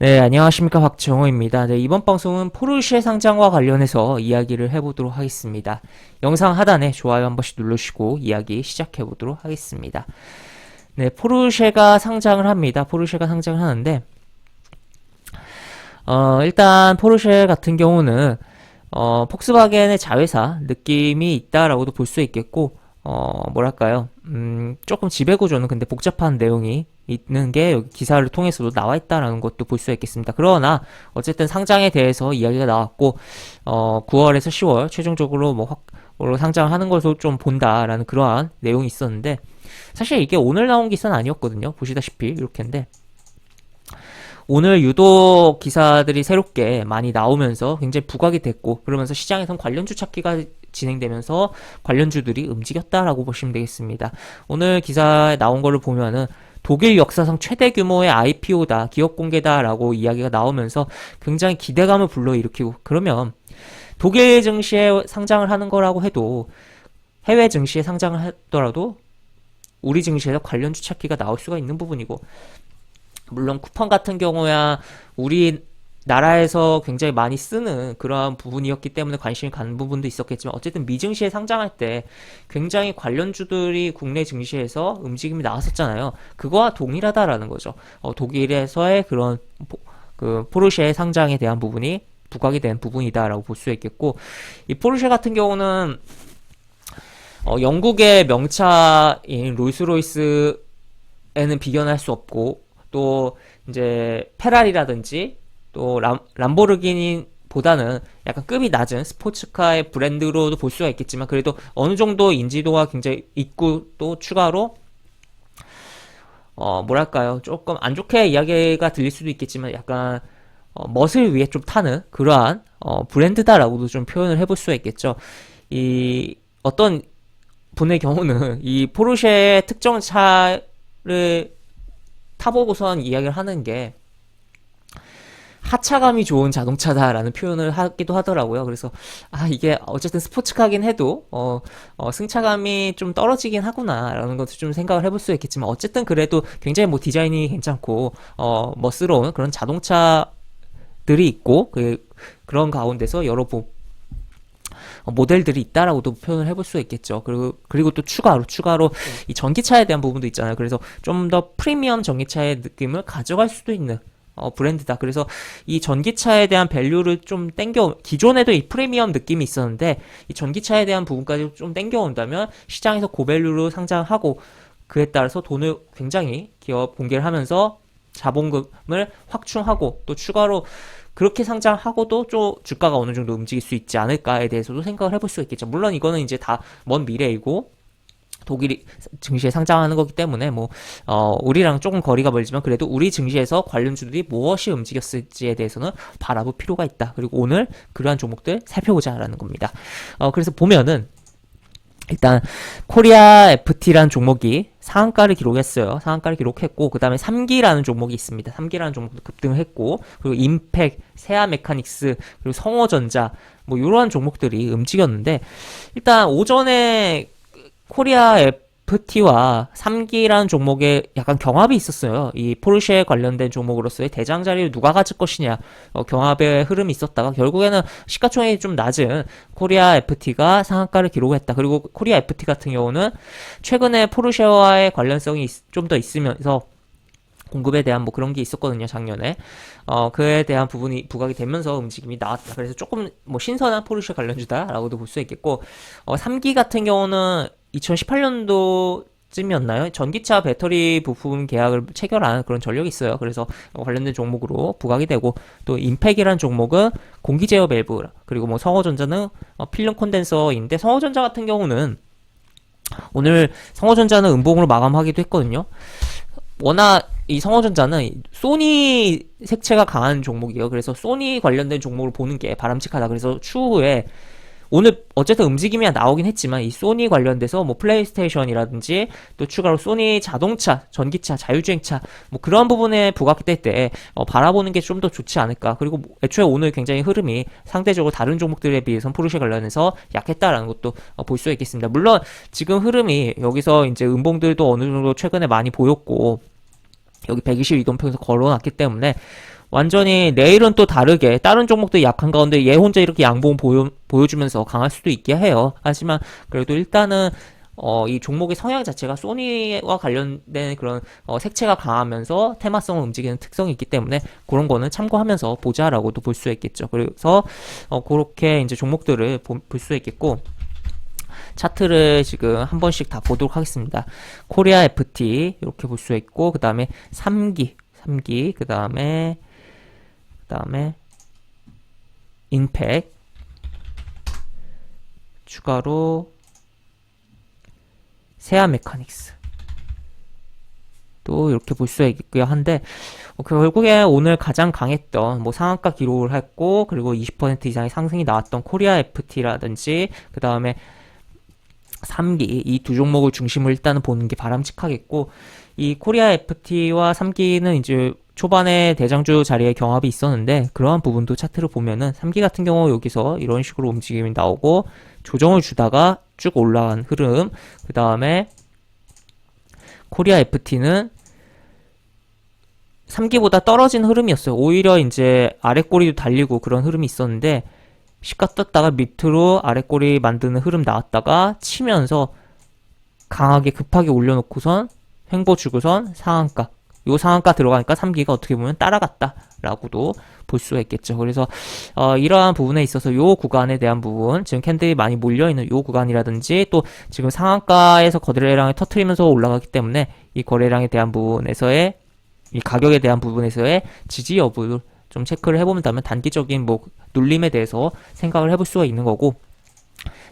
네, 안녕하십니까. 박정호입니다. 네, 이번 방송은 포르쉐 상장과 관련해서 이야기를 해보도록 하겠습니다. 영상 하단에 좋아요 한 번씩 누르시고 이야기 시작해보도록 하겠습니다. 네, 포르쉐가 상장을 합니다. 포르쉐가 상장을 하는데, 일단 포르쉐 같은 경우는, 폭스바겐의 자회사 느낌이 있다라고도 볼 수 있겠고, 뭐랄까요. 조금 지배구조는 근데 복잡한 내용이 있는 게 여기 기사를 통해서도 나와 있다라는 것도 볼 수 있겠습니다. 그러나 어쨌든 상장에 대해서 이야기가 나왔고 9월에서 10월 최종적으로 뭐 상장을 하는 것으로 좀 본다라는 그러한 내용이 있었는데 사실 이게 오늘 나온 기사는 아니었거든요. 보시다시피 이렇게인데 오늘 유독 기사들이 새롭게 많이 나오면서 굉장히 부각이 됐고 그러면서 시장에선 관련주 찾기가 진행되면서 관련주들이 움직였다라고 보시면 되겠습니다. 오늘 기사에 나온 거를 보면은 독일 역사상 최대 규모의 IPO다, 기업 공개다라고 이야기가 나오면서 굉장히 기대감을 불러일으키고 그러면 독일 증시에 상장을 하는 거라고 해도 해외 증시에 상장을 하더라도 우리 증시에서 관련주 찾기가 나올 수가 있는 부분이고 물론 쿠팡 같은 경우야 우리나라에서 굉장히 많이 쓰는 그러한 부분이었기 때문에 관심이 가는 부분도 있었겠지만 어쨌든 미증시에 상장할 때 굉장히 관련주들이 국내 증시에서 움직임이 나왔었잖아요. 그거와 동일하다라는 거죠. 독일에서의 그런 그 포르쉐 상장에 대한 부분이 부각이 된 부분이다라고 볼 수 있겠고 이 포르쉐 같은 경우는 영국의 명차인 롤스로이스에는 비견할 수 없고 또 이제 페라리라든지 또 람보르기니보다는 약간 급이 낮은 스포츠카의 브랜드로도 볼 수가 있겠지만 그래도 어느 정도 인지도가 굉장히 있고 또 추가로 뭐랄까요 조금 안 좋게 이야기가 들릴 수도 있겠지만 약간 멋을 위해 좀 타는 그러한 브랜드다라고도 좀 표현을 해볼 수가 있겠죠. 이 어떤 분의 경우는 이 포르쉐의 특정 차를 타보고선 이야기를 하는 게 하차감이 좋은 자동차다라는 표현을 하기도 하더라고요. 그래서 이게 어쨌든 스포츠카긴 해도 승차감이 좀 떨어지긴 하구나라는 것도 좀 생각을 해볼 수 있겠지만 어쨌든 그래도 굉장히 뭐 디자인이 괜찮고 멋스러운 그런 자동차들이 있고 그런 가운데서 여러 모델들이 있다라고도 표현을 해볼 수 있겠죠. 그리고 또 추가로 이 전기차에 대한 부분도 있잖아요. 그래서 좀 더 프리미엄 전기차의 느낌을 가져갈 수도 있는 브랜드다. 그래서 이 전기차에 대한 밸류를 좀 기존에도 이 프리미엄 느낌이 있었는데 이 전기차에 대한 부분까지 좀 땡겨온다면 시장에서 고밸류로 상장하고 그에 따라서 돈을 굉장히 기업 공개를 하면서 자본금을 확충하고 또 추가로 그렇게 상장하고도 좀 주가가 어느 정도 움직일 수 있지 않을까에 대해서도 생각을 해볼 수 있겠죠. 물론 이거는 이제 다 먼 미래이고 독일 증시에 상장하는 거기 때문에 우리랑 조금 거리가 멀지만 그래도 우리 증시에서 관련주들이 무엇이 움직였을지에 대해서는 바라볼 필요가 있다. 그리고 오늘 그러한 종목들 살펴보자라는 겁니다. 그래서 보면은 일단 코리아 FT라는 종목이 상한가를 기록했어요. 상한가를 기록했고 그 다음에 3기라는 종목이 있습니다. 3기라는 종목도 급등을 했고 그리고 임팩, 세아 메카닉스, 그리고 성호전자 뭐 이러한 종목들이 움직였는데 일단 오전에 코리아 FT와 3기라는 종목에 약간 경합이 있었어요. 이 포르쉐 관련된 종목으로서의 대장 자리를 누가 가질 것이냐 경합의 흐름이 있었다가 결국에는 시가총액이 좀 낮은 코리아 FT가 상한가를 기록했다. 그리고 코리아 FT 같은 경우는 최근에 포르쉐와의 관련성이 좀 더 있으면서 공급에 대한 뭐 그런 게 있었거든요, 작년에. 그에 대한 부분이 부각이 되면서 움직임이 나왔다. 그래서 조금 뭐 신선한 포르쉐 관련주다라고도 볼 수 있겠고, 3기 같은 경우는 2018년도쯤이었나요? 전기차 배터리 부품 계약을 체결한 그런 전력이 있어요. 그래서 관련된 종목으로 부각이 되고, 또 임팩이라는 종목은 공기 제어 밸브, 그리고 뭐 성호전자는 필름 콘덴서인데, 성호전자 같은 경우는 오늘 성호전자는 음봉으로 마감하기도 했거든요. 워낙 이 성호전자는 소니 색채가 강한 종목이에요. 그래서 소니 관련된 종목을 보는 게 바람직하다. 그래서 추후에 오늘 어쨌든 움직임이 나오긴 했지만 이 소니 관련돼서 뭐 플레이스테이션이라든지 또 추가로 소니 자동차, 전기차, 자율주행차 뭐 그런 부분에 부각될 때 바라보는 게 좀 더 좋지 않을까. 그리고 애초에 오늘 굉장히 흐름이 상대적으로 다른 종목들에 비해서 포르쉐 관련해서 약했다라는 것도 볼 수 있겠습니다. 물론 지금 흐름이 여기서 이제 음봉들도 어느 정도 최근에 많이 보였고 여기 120 이동평에서 걸어놨기 때문에 완전히 내일은 또 다르게 다른 종목도 약한 가운데 얘 혼자 이렇게 양봉 보여주면서 강할 수도 있게 해요. 하지만 그래도 일단은 이 종목의 성향 자체가 소니와 관련된 그런 색채가 강하면서 테마성을 움직이는 특성이 있기 때문에 그런 거는 참고하면서 보자라고도 볼 수 있겠죠. 그래서 그렇게 이제 종목들을 볼 수 있겠고, 차트를 지금 한 번씩 다 보도록 하겠습니다. 코리아 FT 이렇게 볼 수 있고, 그 다음에 3기, 그 다음에 인팩, 추가로 세아 메카닉스 또 이렇게 볼 수 있고요. 한데 결국에 오늘 가장 강했던 뭐 상한가 기록을 했고, 그리고 20% 이상의 상승이 나왔던 코리아 FT라든지 그 다음에 3기, 이 두 종목을 중심으로 일단은 보는 게 바람직하겠고, 이 코리아 FT와 3기는 이제 초반에 대장주 자리에 경합이 있었는데 그러한 부분도 차트를 보면은 3기 같은 경우 여기서 이런 식으로 움직임이 나오고 조정을 주다가 쭉 올라간 흐름, 그 다음에 코리아 FT는 3기보다 떨어진 흐름이었어요. 오히려 이제 아랫꼬리도 달리고 그런 흐름이 있었는데 시가 떴다가 밑으로 아랫꼬리 만드는 흐름 나왔다가 치면서 강하게 급하게 올려놓고선 횡보 주고선 상한가, 요 상한가 들어가니까 3기가 어떻게 보면 따라갔다 라고도 볼 수가 있겠죠. 그래서 이러한 부분에 있어서 요 구간에 대한 부분, 지금 캔들이 많이 몰려있는 요 구간이라든지 또 지금 상한가에서 거래량을 터트리면서 올라가기 때문에 이 거래량에 대한 부분에서의, 이 가격에 대한 부분에서의 지지 여부를 좀 체크를 해본다면 단기적인 뭐 눌림에 대해서 생각을 해볼 수가 있는 거고,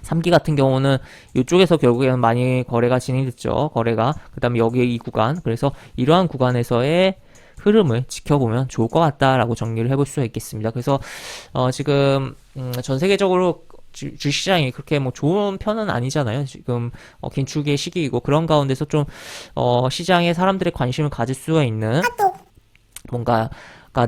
3기 같은 경우는 이쪽에서 결국에는 많이 거래가 진행됐죠. 거래가. 그 다음에 여기 이 구간. 그래서 이러한 구간에서의 흐름을 지켜보면 좋을 것 같다라고 정리를 해볼 수가 있겠습니다. 그래서 지금 전 세계적으로 주식시장이 그렇게 뭐 좋은 편은 아니잖아요. 지금 긴축의 시기이고, 그런 가운데서 좀 시장에 사람들의 관심을 가질 수가 있는 뭔가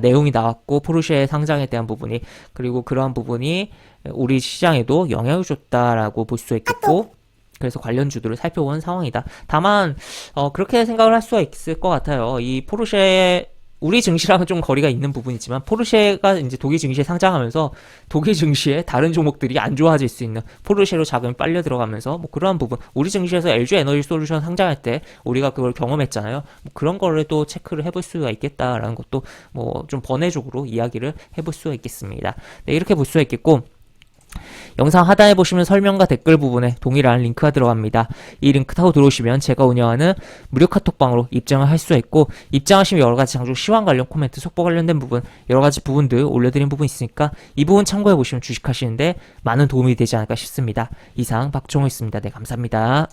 내용이 나왔고, 포르쉐 상장에 대한 부분이, 그리고 그러한 부분이 우리 시장에도 영향을 줬다라고 볼 수 있겠고, 그래서 관련주들을 살펴보는 상황이다. 다만 그렇게 생각을 할 수가 있을 것 같아요. 이 포르쉐, 우리 증시랑은 좀 거리가 있는 부분이지만 포르쉐가 이제 독일 증시에 상장하면서 독일 증시에 다른 종목들이 안 좋아질 수 있는, 포르쉐로 자금이 빨려 들어가면서 뭐 그러한 부분, 우리 증시에서 LG 에너지 솔루션 상장할 때 우리가 그걸 경험했잖아요. 뭐 그런 거를 또 체크를 해볼 수가 있겠다라는 것도 뭐 좀 번외적으로 이야기를 해볼 수가 있겠습니다. 네, 이렇게 볼 수가 있겠고, 영상 하단에 보시면 설명과 댓글 부분에 동일한 링크가 들어갑니다. 이 링크 타고 들어오시면 제가 운영하는 무료 카톡방으로 입장을 할 수가 있고, 입장하시면 여러가지 장중 시황 관련 코멘트, 속보 관련된 부분, 여러가지 부분들 올려드린 부분 있으니까 이 부분 참고해보시면 주식하시는데 많은 도움이 되지 않을까 싶습니다. 이상 박종호였습니다. 네, 감사합니다.